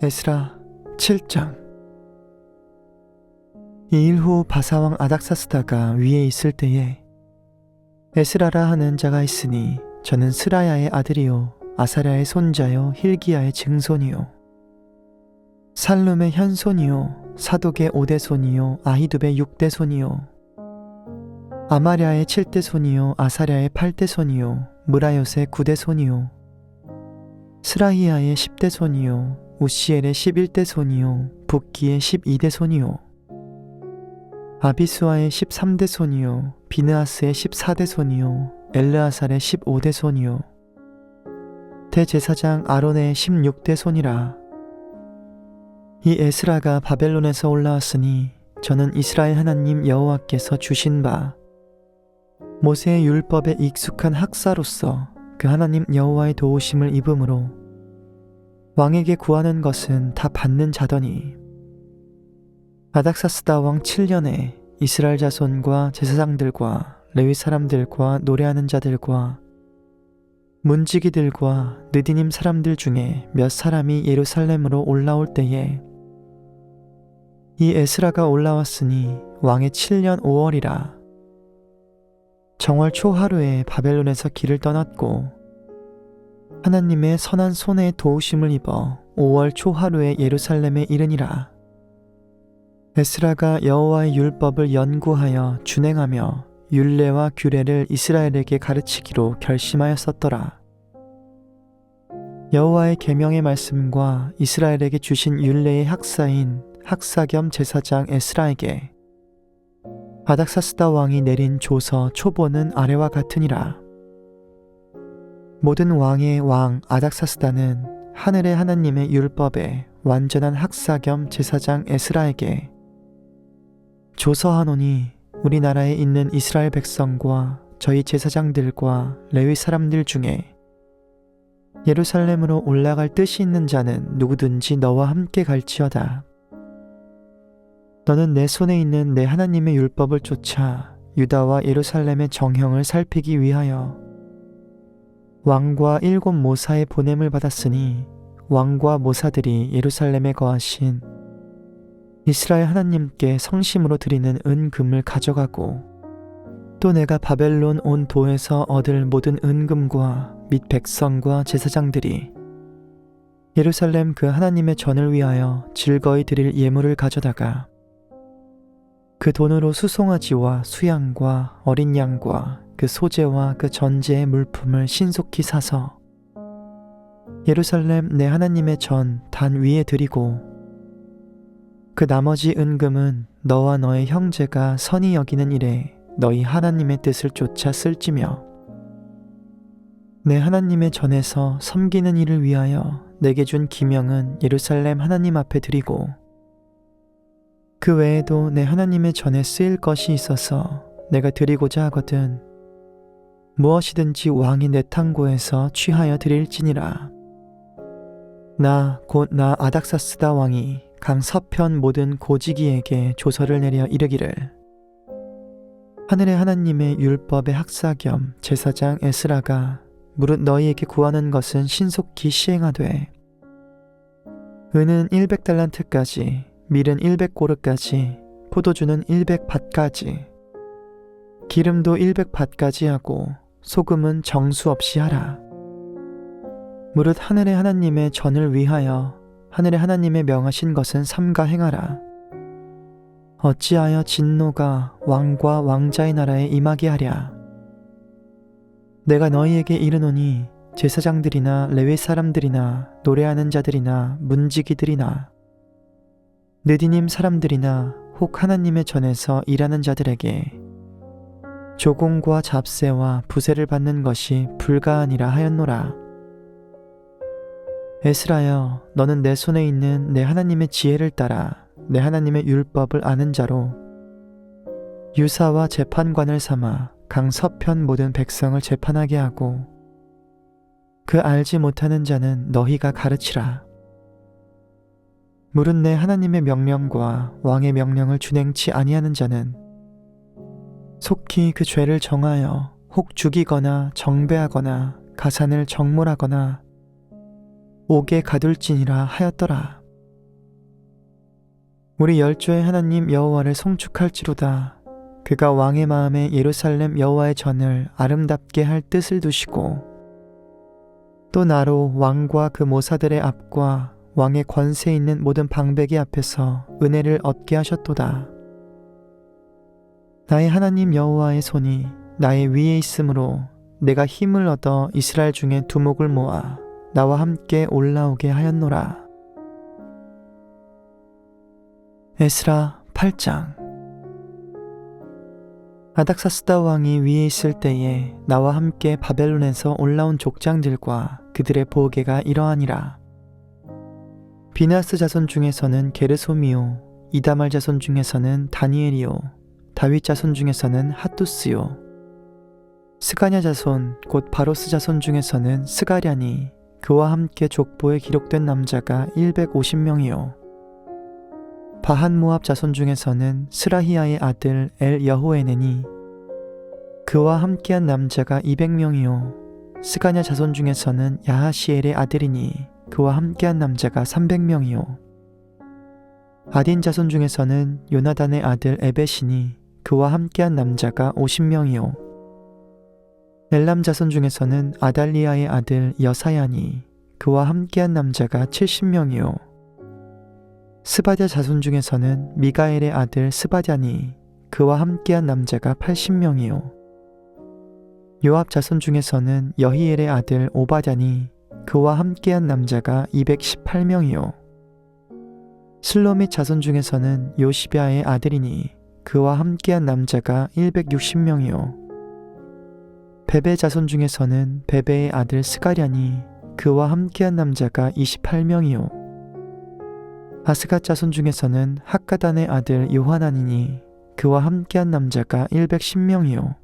에스라 7장. 이 일 후 바사왕 아닥사스다가 위에 있을 때에 에스라라 하는 자가 있으니 저는 스라야의 아들이요 아사랴의 손자요 힐기야의 증손이요 살룸의 현손이요 사독의 5대손이요 아히둡의 6대손이요 아마랴의 7대손이요 아사랴의 8대손이요 무라요스의 9대손이요 스라히야의 10대손이요 우시엘의 11대손이요 붓기의 12대손이요 아비수아의 13대손이요 비느하스의 14대손이요 엘르아살의 15대손이요 대제사장 아론의 16대손이라. 이 에스라가 바벨론에서 올라왔으니 저는 이스라엘 하나님 여호와께서 주신 바 모세의 율법에 익숙한 학사로서 그 하나님 여호와의 도우심을 입음으로 왕에게 구하는 것은 다 받는 자더니 아닥사스다 왕 7년에 이스라엘 자손과 제사장들과 레위 사람들과 노래하는 자들과 문지기들과 느디님 사람들 중에 몇 사람이 예루살렘으로 올라올 때에 이 에스라가 올라왔으니 왕의 7년 5월이라. 정월 초하루에 바벨론에서 길을 떠났고 하나님의 선한 손에 도우심을 입어 5월 초하루에 예루살렘에 이르니라. 에스라가 여호와의 율법을 연구하여 준행하며 율례와 규례를 이스라엘에게 가르치기로 결심하였었더라. 여호와의 계명의 말씀과 이스라엘에게 주신 율례의 학사인 학사 겸 제사장 에스라에게 아닥사스다 왕이 내린 조서 초보는 아래와 같으니라. 모든 왕의 왕 아닥사스다는 하늘의 하나님의 율법에 완전한 학사 겸 제사장 에스라에게 조서하노니 우리나라에 있는 이스라엘 백성과 저희 제사장들과 레위 사람들 중에 예루살렘으로 올라갈 뜻이 있는 자는 누구든지 너와 함께 갈지어다. 너는 내 손에 있는 내 하나님의 율법을 쫓아 유다와 예루살렘의 정형을 살피기 위하여 왕과 7 모사의 보냄을 받았으니 왕과 모사들이 예루살렘에 거하신 이스라엘 하나님께 성심으로 드리는 은금을 가져가고 또 내가 바벨론 온 도에서 얻을 모든 은금과 및 백성과 제사장들이 예루살렘 그 하나님의 전을 위하여 즐거이 드릴 예물을 가져다가 그 돈으로 수송아지와 수양과 어린 양과 그 소재와 그 전제의 물품을 신속히 사서 예루살렘 내 하나님의 전 단 위에 드리고 그 나머지 은금은 너와 너의 형제가 선히 여기는 일에 너희 하나님의 뜻을 쫓아 쓸지며 내 하나님의 전에서 섬기는 일을 위하여 내게 준 기명은 예루살렘 하나님 앞에 드리고 그 외에도 내 하나님의 전에 쓰일 것이 있어서 내가 드리고자 하거든 무엇이든지 왕이 내 탕고에서 취하여 드릴지니라. 나 곧 나 아닥사스다 왕이 강 서편 모든 고지기에게 조서를 내려 이르기를 하늘의 하나님의 율법의 학사 겸 제사장 에스라가 무릇 너희에게 구하는 것은 신속히 시행하되 은은 100달란트까지 밀은 100고르까지 포도주는 100밭까지 기름도 100밭까지 하고 소금은 정수 없이 하라. 무릇 하늘의 하나님의 전을 위하여 하늘의 하나님의 명하신 것은 삼가 행하라. 어찌하여 진노가 왕과 왕자의 나라에 임하게 하랴. 내가 너희에게 이르노니 제사장들이나 레위 사람들이나 노래하는 자들이나 문지기들이나 느디님 사람들이나 혹 하나님의 전에서 일하는 자들에게 조공과 잡세와 부세를 받는 것이 불가하니라 하였노라. 에스라여, 너는 내 손에 있는 내 하나님의 지혜를 따라 내 하나님의 율법을 아는 자로 유사와 재판관을 삼아 강 서편 모든 백성을 재판하게 하고 그 알지 못하는 자는 너희가 가르치라. 무릇 내 하나님의 명령과 왕의 명령을 준행치 아니하는 자는 속히 그 죄를 정하여 혹 죽이거나 정배하거나 가산을 정몰하거나 옥에 가둘지니라 하였더라. 우리 열조의 하나님 여호와를 송축할지로다. 그가 왕의 마음에 예루살렘 여호와의 전을 아름답게 할 뜻을 두시고 또 나로 왕과 그 모사들의 앞과 왕의 권세 있는 모든 방백의 앞에서 은혜를 얻게 하셨도다. 나의 하나님 여호와의 손이 나의 위에 있으므로 내가 힘을 얻어 이스라엘 중에 두목을 모아 나와 함께 올라오게 하였노라. 에스라 8장. 아닥사스다 왕이 위에 있을 때에 나와 함께 바벨론에서 올라온 족장들과 그들의 보게가 이러하니라. 비나스 자손 중에서는 게르솜이요, 이다말 자손 중에서는 다니엘이요, 다윗 자손 중에서는 핫두스요, 스가냐 자손 곧 바로스 자손 중에서는 스가랴니 그와 함께 족보에 기록된 남자가 150명이요, 바한 모압 자손 중에서는 스라히야의 아들 엘 여호에네니 그와 함께한 남자가 200명이요, 스가냐 자손 중에서는 야하시엘의 아들이니 그와 함께한 남자가 300명이요, 아딘 자손 중에서는 요나단의 아들 에벳이니 그와 함께한 남자가 50명이요, 엘람 자손 중에서는 아달리아의 아들 여사야니 그와 함께한 남자가 70명이요, 스바랴 자손 중에서는 미가엘의 아들 스바랴니 그와 함께한 남자가 80명이요, 요압 자손 중에서는 여히엘의 아들 오바댜니 그와 함께한 남자가 218명이요, 슬로밋 자손 중에서는 요시비아의 아들이니 그와 함께한 남자가 160명이요, 베베 자손 중에서는 베베의 아들 스가랴니 그와 함께한 남자가 28명이요, 아스갓 자손 중에서는 학가단의 아들 요하나니니 그와 함께한 남자가 110명이요,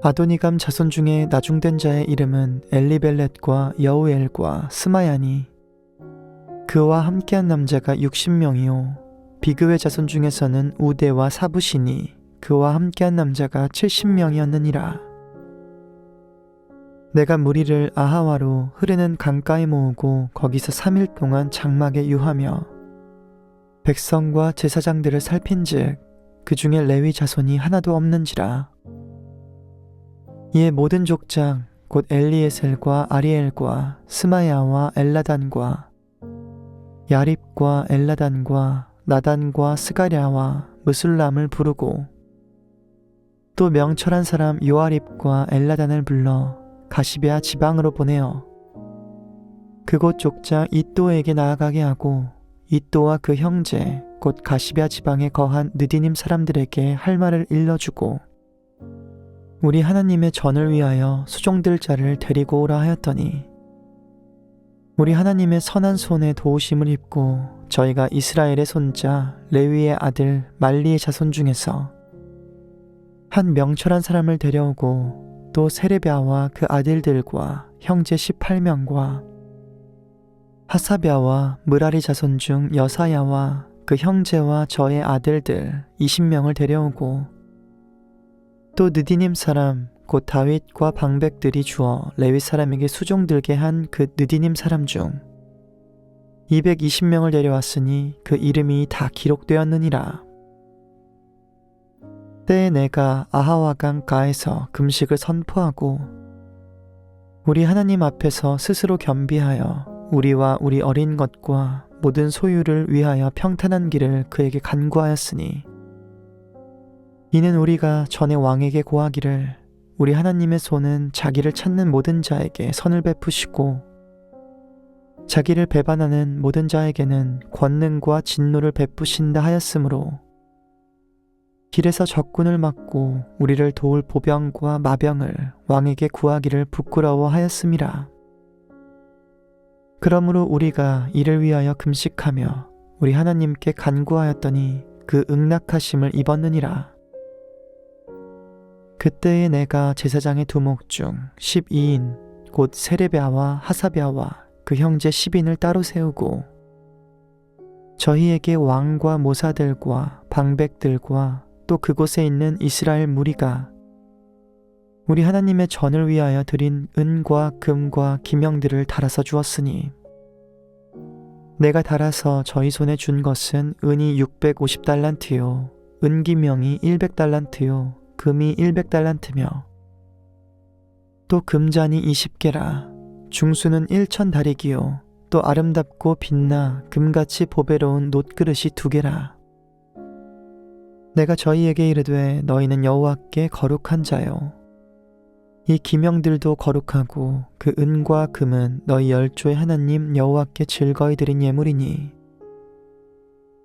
아도니감 자손 중에 나중된 자의 이름은 엘리벨렛과 여우엘과 스마야니 그와 함께한 남자가 60명이요, 비그웨 자손 중에서는 우데와 사부시니 그와 함께한 남자가 70명이었느니라. 내가 무리를 아하와로 흐르는 강가에 모으고 거기서 3일 동안 장막에 유하며 백성과 제사장들을 살핀즉 그 중에 레위 자손이 하나도 없는지라. 이에 모든 족장 곧 엘리에셀과 아리엘과 스마야와 엘라단과 야립과 엘라단과 나단과 스가랴와 무술람을 부르고 또 명철한 사람 요아립과 엘라단을 불러 가시베아 지방으로 보내어 그곳 족장 이또에게 나아가게 하고 이또와 그 형제 곧 가시베아 지방에 거한 느디님 사람들에게 할 말을 일러주고 우리 하나님의 전을 위하여 수종들 자를 데리고 오라 하였더니 우리 하나님의 선한 손에 도우심을 입고 저희가 이스라엘의 손자 레위의 아들 말리의 자손 중에서 한 명철한 사람을 데려오고 또 세레비아와 그 아들들과 형제 18명과 하사비아와 므라리 자손 중 여사야와 그 형제와 저의 아들들 20명을 데려오고 또 느디님 사람 곧 다윗과 방백들이 주어 레위 사람에게 수종들게 한 그 느디님 사람 중 220명을 데려왔으니 그 이름이 다 기록되었느니라. 때에 내가 아하와강 가에서 금식을 선포하고 우리 하나님 앞에서 스스로 겸비하여 우리와 우리 어린 것과 모든 소유를 위하여 평탄한 길을 그에게 간구하였으니 이는 우리가 전에 왕에게 고하기를 우리 하나님의 손은 자기를 찾는 모든 자에게 선을 베푸시고 자기를 배반하는 모든 자에게는 권능과 진노를 베푸신다 하였으므로 길에서 적군을 막고 우리를 도울 보병과 마병을 왕에게 구하기를 부끄러워하였음이라. 그러므로 우리가 이를 위하여 금식하며 우리 하나님께 간구하였더니 그 응낙하심을 입었느니라. 그때에 내가 제사장의 두목 중 12인 곧 세레비아와 하사비아와 그 형제 10인을 따로 세우고 저희에게 왕과 모사들과 방백들과 또 그곳에 있는 이스라엘 무리가 우리 하나님의 전을 위하여 드린 은과 금과 기명들을 달아서 주었으니 내가 달아서 저희 손에 준 것은 은이 650달란트요, 은기명이 100달란트요, 금이 100달란트며 또 금잔이 20개라. 중수는 1000다리기요, 또 아름답고 빛나 금같이 보배로운 놋그릇이 2개라. 내가 저희에게 이르되 너희는 여호와께 거룩한 자요, 이 기명들도 거룩하고 그 은과 금은 너희 열조의 하나님 여호와께 즐거이 드린 예물이니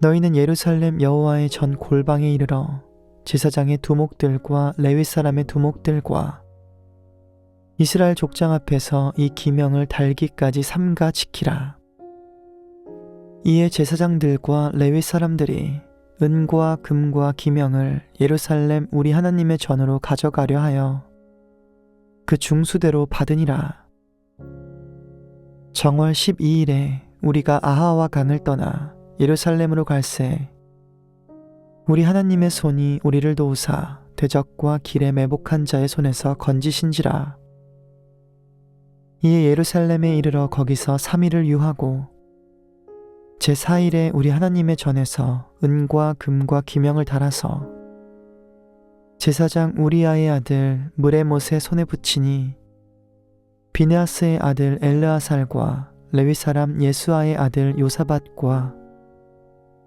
너희는 예루살렘 여호와의 전 골방에 이르러 제사장의 두목들과 레위 사람의 두목들과 이스라엘 족장 앞에서 이 기명을 달기까지 삼가 지키라. 이에 제사장들과 레위 사람들이 은과 금과 기명을 예루살렘 우리 하나님의 전으로 가져가려 하여 그 중수대로 받으니라. 정월 12일에 우리가 아하와 강을 떠나 예루살렘으로 갈새 우리 하나님의 손이 우리를 도우사 대적과 길에 매복한 자의 손에서 건지신지라. 이에 예루살렘에 이르러 거기서 3일을 유하고 제4일에 우리 하나님의 전에서 은과 금과 기명을 달아서 제사장 우리아의 아들 무레못의 손에 붙이니 비느하스의 아들 엘르아살과 레위 사람 예수아의 아들 요사밧과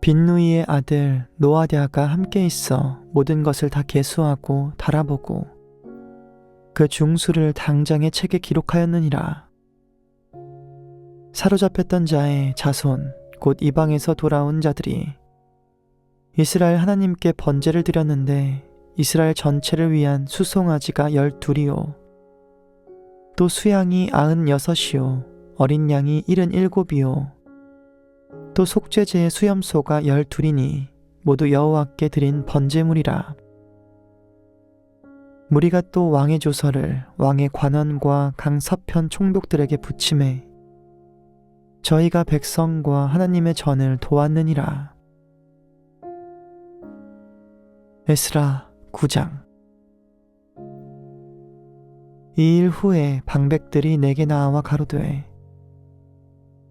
빈누이의 아들 노아랴가 함께 있어 모든 것을 다 계수하고 달아보고 그 중수를 당장의 책에 기록하였느니라. 사로잡혔던 자의 자손 곧 이방에서 돌아온 자들이 이스라엘 하나님께 번제를 드렸는데 이스라엘 전체를 위한 수송아지가 12이요 또 수양이 96이요 어린 양이 77이요 또 속죄제의 수염소가 12이니 모두 여호와께 드린 번제물이라. 무리가 또 왕의 조서를 왕의 관원과 강 서편 총독들에게 붙임에 저희가 백성과 하나님의 전을 도왔느니라. 에스라 9장. 2일 후에 방백들이 내게 나와 가로되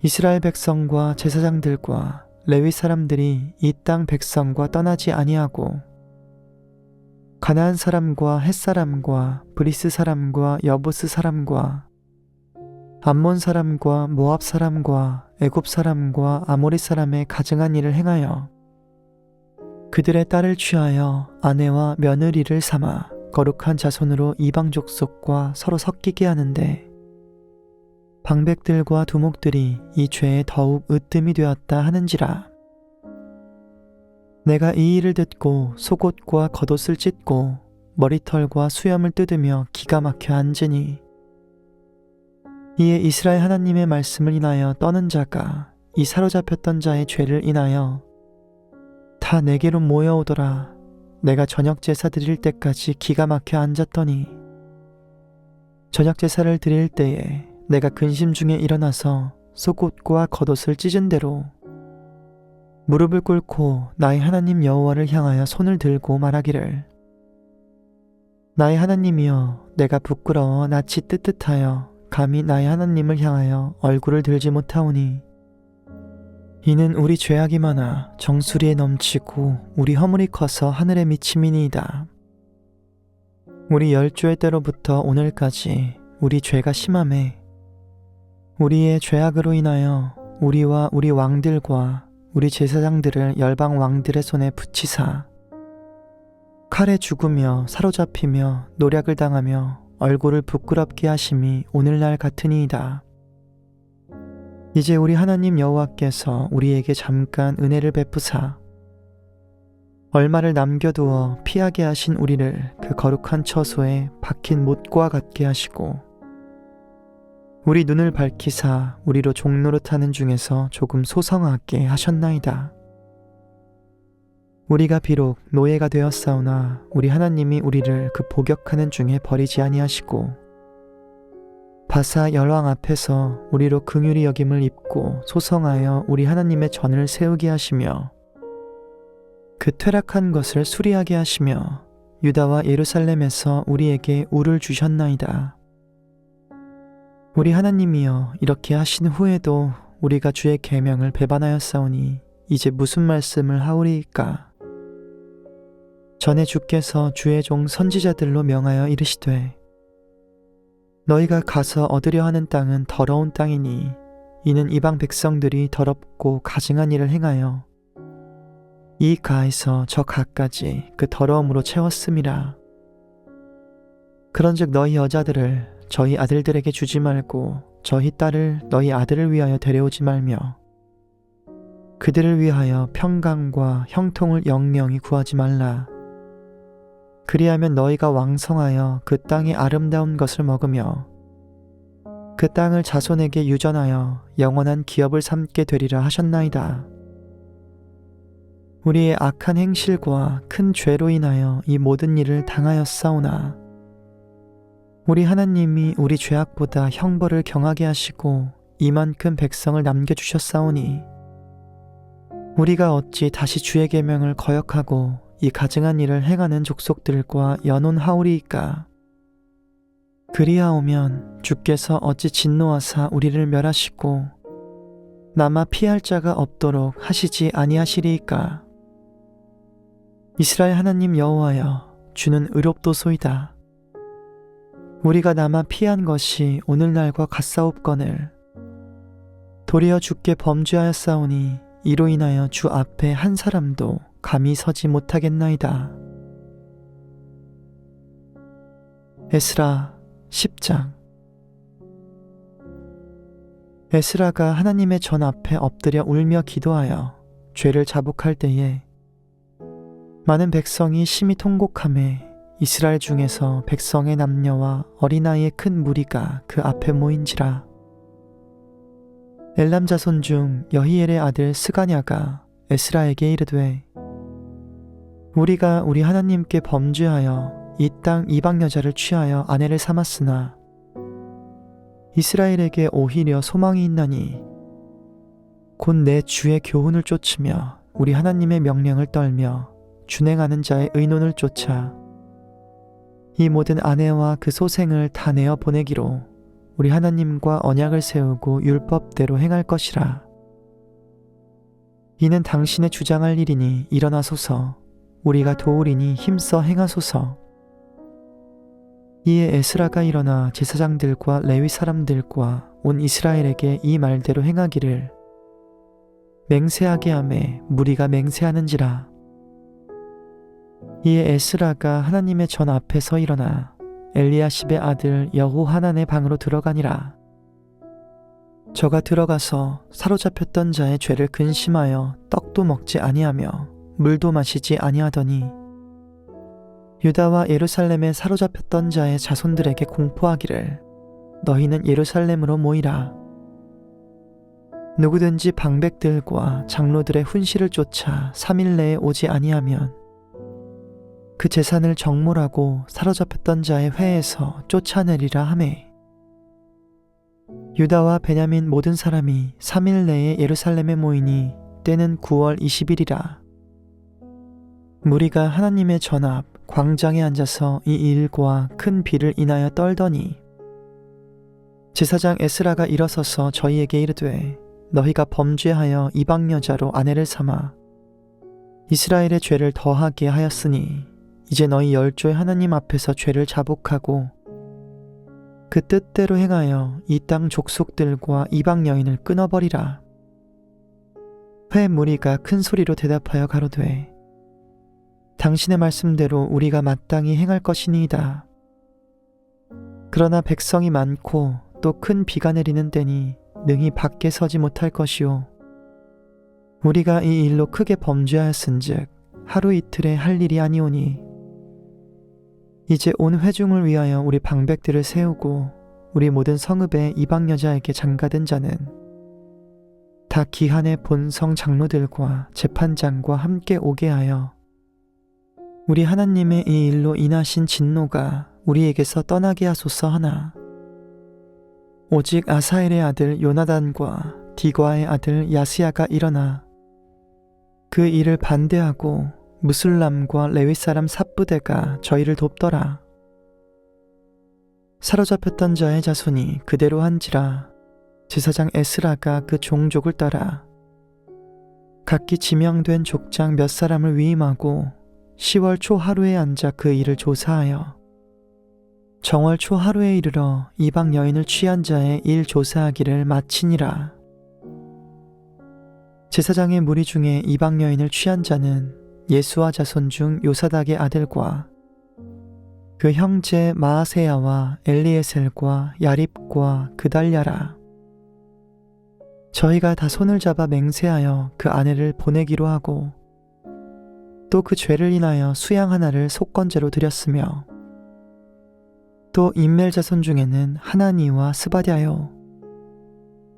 이스라엘 백성과 제사장들과 레위 사람들이 이 땅 백성과 떠나지 아니하고 가나안 사람과 헷 사람과 브리스 사람과 여부스 사람과 암몬 사람과 모압 사람과 애굽 사람과 아모리 사람의 가증한 일을 행하여 그들의 딸을 취하여 아내와 며느리를 삼아 거룩한 자손으로 이방 족속과 서로 섞이게 하는데 방백들과 두목들이 이 죄에 더욱 으뜸이 되었다 하는지라. 내가 이 일을 듣고 속옷과 겉옷을 찢고 머리털과 수염을 뜯으며 기가 막혀 앉으니 이에 이스라엘 하나님의 말씀을 인하여 떠는 자가 이 사로잡혔던 자의 죄를 인하여 다 내게로 모여오더라. 내가 저녁 제사 드릴 때까지 기가 막혀 앉았더니 저녁 제사를 드릴 때에 내가 근심 중에 일어나서 속옷과 겉옷을 찢은 대로 무릎을 꿇고 나의 하나님 여호와를 향하여 손을 들고 말하기를 나의 하나님이여 내가 부끄러워 낯이 뜨뜻하여 감히 나의 하나님을 향하여 얼굴을 들지 못하오니 이는 우리 죄악이 많아 정수리에 넘치고 우리 허물이 커서 하늘에 미침이니이다. 우리 열조의 때로부터 오늘까지 우리 죄가 심하매 우리의 죄악으로 인하여 우리와 우리 왕들과 우리 제사장들을 열방 왕들의 손에 붙이사 칼에 죽으며 사로잡히며 노략을 당하며 얼굴을 부끄럽게 하심이 오늘날 같으니이다. 이제 우리 하나님 여호와께서 우리에게 잠깐 은혜를 베푸사 얼마를 남겨두어 피하게 하신 우리를 그 거룩한 처소에 박힌 못과 같게 하시고 우리 눈을 밝히사 우리로 종노릇하는 중에서 조금 소성하게 하셨나이다. 우리가 비록 노예가 되었사오나 우리 하나님이 우리를 그 복역하는 중에 버리지 아니하시고 바사 열왕 앞에서 우리로 긍휼히 여김을 입고 소성하여 우리 하나님의 전을 세우게 하시며 그 퇴락한 것을 수리하게 하시며 유다와 예루살렘에서 우리에게 우를 주셨나이다. 우리 하나님이여 이렇게 하신 후에도 우리가 주의 계명을 배반하였사오니 이제 무슨 말씀을 하오리이까? 전에 주께서 주의 종 선지자들로 명하여 이르시되 너희가 가서 얻으려 하는 땅은 더러운 땅이니 이는 이방 백성들이 더럽고 가증한 일을 행하여 이 가에서 저 가까지 그 더러움으로 채웠음이라. 그런즉 너희 여자들을 저희 아들들에게 주지 말고 저희 딸을 너희 아들을 위하여 데려오지 말며 그들을 위하여 평강과 형통을 영영히 구하지 말라. 그리하면 너희가 왕성하여 그 땅의 아름다운 것을 먹으며 그 땅을 자손에게 유전하여 영원한 기업을 삼게 되리라 하셨나이다. 우리의 악한 행실과 큰 죄로 인하여 이 모든 일을 당하였사오나 우리 하나님이 우리 죄악보다 형벌을 경하게 하시고 이만큼 백성을 남겨주셨사오니 우리가 어찌 다시 주의 계명을 거역하고 이 가증한 일을 행하는 족속들과 연혼하오리이까? 그리하오면 주께서 어찌 진노하사 우리를 멸하시고 남아 피할 자가 없도록 하시지 아니하시리이까? 이스라엘 하나님 여호와여, 주는 의롭도소이다. 우리가 남아 피한 것이 오늘날과 같사옵거늘 도리어 주께 범죄하였사오니 이로 인하여 주 앞에 한 사람도 감히 서지 못하겠나이다. 에스라 10장. 에스라가 하나님의 전 앞에 엎드려 울며 기도하여 죄를 자복할 때에 많은 백성이 심히 통곡하매 이스라엘 중에서 백성의 남녀와 어린아이의 큰 무리가 그 앞에 모인지라. 엘람 자손 중 여히엘의 아들 스가냐가 에스라에게 이르되 우리가 우리 하나님께 범죄하여 이 땅 이방 여자를 취하여 아내를 삼았으나 이스라엘에게 오히려 소망이 있나니 곧 내 주의 교훈을 쫓으며 우리 하나님의 명령을 떨며 준행하는 자의 의논을 쫓아 이 모든 아내와 그 소생을 다 내어 보내기로 우리 하나님과 언약을 세우고 율법대로 행할 것이라. 이는 당신의 주장할 일이니 일어나소서. 우리가 도우리니 힘써 행하소서. 이에 에스라가 일어나 제사장들과 레위 사람들과 온 이스라엘에게 이 말대로 행하기를 맹세하게 하매 무리가 맹세하는지라. 이에 에스라가 하나님의 전 앞에서 일어나 엘리야십의 아들 여호하난의 방으로 들어가니라. 저가 들어가서 사로잡혔던 자의 죄를 근심하여 떡도 먹지 아니하며 물도 마시지 아니하더니 유다와 예루살렘에 사로잡혔던 자의 자손들에게 공포하기를 너희는 예루살렘으로 모이라. 누구든지 방백들과 장로들의 훈시를 쫓아 3일 내에 오지 아니하면 그 재산을 정몰하고 사로잡혔던 자의 회에서 쫓아내리라 하매 유다와 베냐민 모든 사람이 3일 내에 예루살렘에 모이니 때는 9월 20일이라. 무리가 하나님의 전 앞 광장에 앉아서 이 일과 큰 비를 인하여 떨더니 제사장 에스라가 일어서서 저희에게 이르되 너희가 범죄하여 이방 여자로 아내를 삼아 이스라엘의 죄를 더하게 하였으니 이제 너희 열조의 하나님 앞에서 죄를 자복하고 그 뜻대로 행하여 이 땅 족속들과 이방 여인을 끊어버리라. 회 무리가 큰 소리로 대답하여 가로되 당신의 말씀대로 우리가 마땅히 행할 것이니이다. 그러나 백성이 많고 또 큰 비가 내리는 때니 능히 밖에 서지 못할 것이요 우리가 이 일로 크게 범죄하였은즉 하루 이틀에 할 일이 아니오니 이제 온 회중을 위하여 우리 방백들을 세우고 우리 모든 성읍의 이방 여자에게 장가든 자는 다 기한의 본성 장로들과 재판장과 함께 오게 하여 우리 하나님의 이 일로 인하신 진노가 우리에게서 떠나게 하소서 하나 오직 아사엘의 아들 요나단과 디과의 아들 야스야가 일어나 그 일을 반대하고 무술람과 레위 사람 삽부대가 저희를 돕더라. 사로잡혔던 자의 자손이 그대로 한지라 제사장 에스라가 그 종족을 따라 각기 지명된 족장 몇 사람을 위임하고 10월 초 하루에 앉아 그 일을 조사하여 정월 초 하루에 이르러 이방 여인을 취한 자의 일 조사하기를 마치니라. 제사장의 무리 중에 이방 여인을 취한 자는 예수와 자손 중 요사닥의 아들과 그 형제 마아세야와 엘리에셀과 야립과 그달랴라. 저희가 다 손을 잡아 맹세하여 그 아내를 보내기로 하고 또 그 죄를 인하여 수양 하나를 속건제로 드렸으며 또 인멜 자손 중에는 하나니와 스바랴요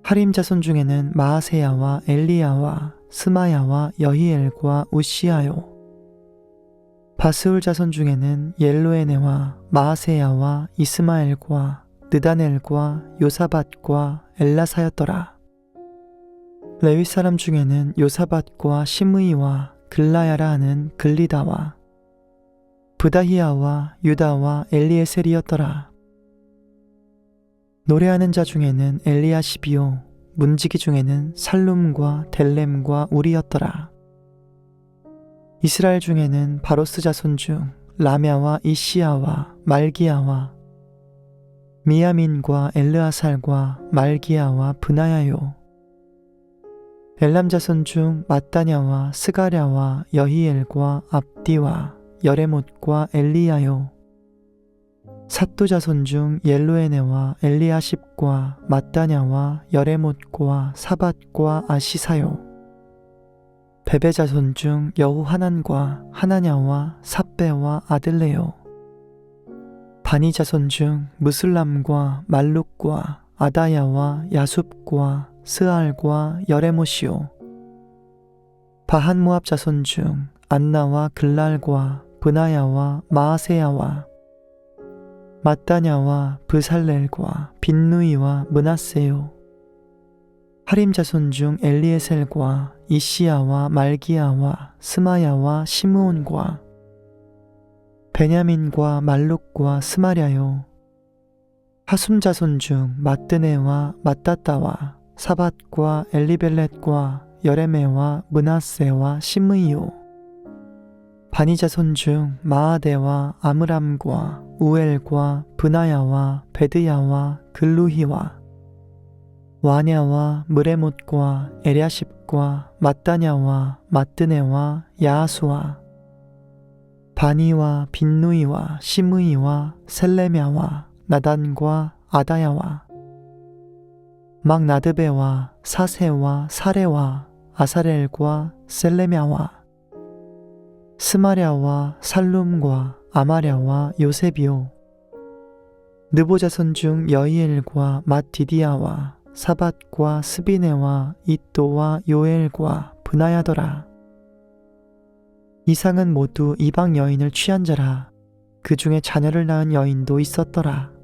하림 자손 중에는 마아세야와 엘리야와 스마야와 여히엘과 우시야요 바스울 자손 중에는 옐로에네와 마아세야와 이스마엘과 느다넬과 요사밧과 엘라사였더라. 레위 사람 중에는 요사밧과 시므이와 글라야라 하는 글리다와 부다히야와 유다와 엘리에셀이었더라. 노래하는 자 중에는 엘리야시비요 문지기 중에는 살룸과 델렘과 우리였더라. 이스라엘 중에는 바로스 자손 중 라мя와 이시야와 말기야와 미야민과 엘르아살과 말기야와 브나야요 엘람 자손 중 마따냐와 스가랴와 여히엘과 압디와 여레못과 엘리야요 삿도 자손 중 옐로에네와 엘리아십과 마따냐와 여레못과 사밧과 아시사요 베베 자손 중 여호하난과 하나냐와 삽베와 아들레요 바니 자손 중 무슬람과 말룩과 아다야와 야숲과 스알과 여레못이요 바한 모압 자손 중 안나와 글랄과 브나야와 마아세야와 마따냐와 브살렐과 빈누이와 므낫세요 하림 자손 중 엘리에셀과 이시야와 말기야와 스마야와 시므온과 베냐민과 말룩과 스마랴요 하숨 자손 중 마뜨네와 마따따와 사밧과 엘리벨렛과 여레메와 므낫세와 시므이요 바니 자손 중 마아데와 아므람과 우엘과 브나야와 베드야와 글루히와 와냐와 무레못과 에랴십과 마따냐와 마뜨네와 야하수와 바니와 빈누이와 시므이와 셀레мя와 나단과 아다야와 막나드베와 사세와 사레와 아사렐과 셀레мя와 스마랴와 살룸과 아마랴와 요셉이요 느보 자손 중 여히엘과 맏디디야와 사밧과 스비네와 잇도와 요엘과 브나야더라. 이상은 모두 이방 여인을 취한 자라. 그 중에 자녀를 낳은 여인도 있었더라.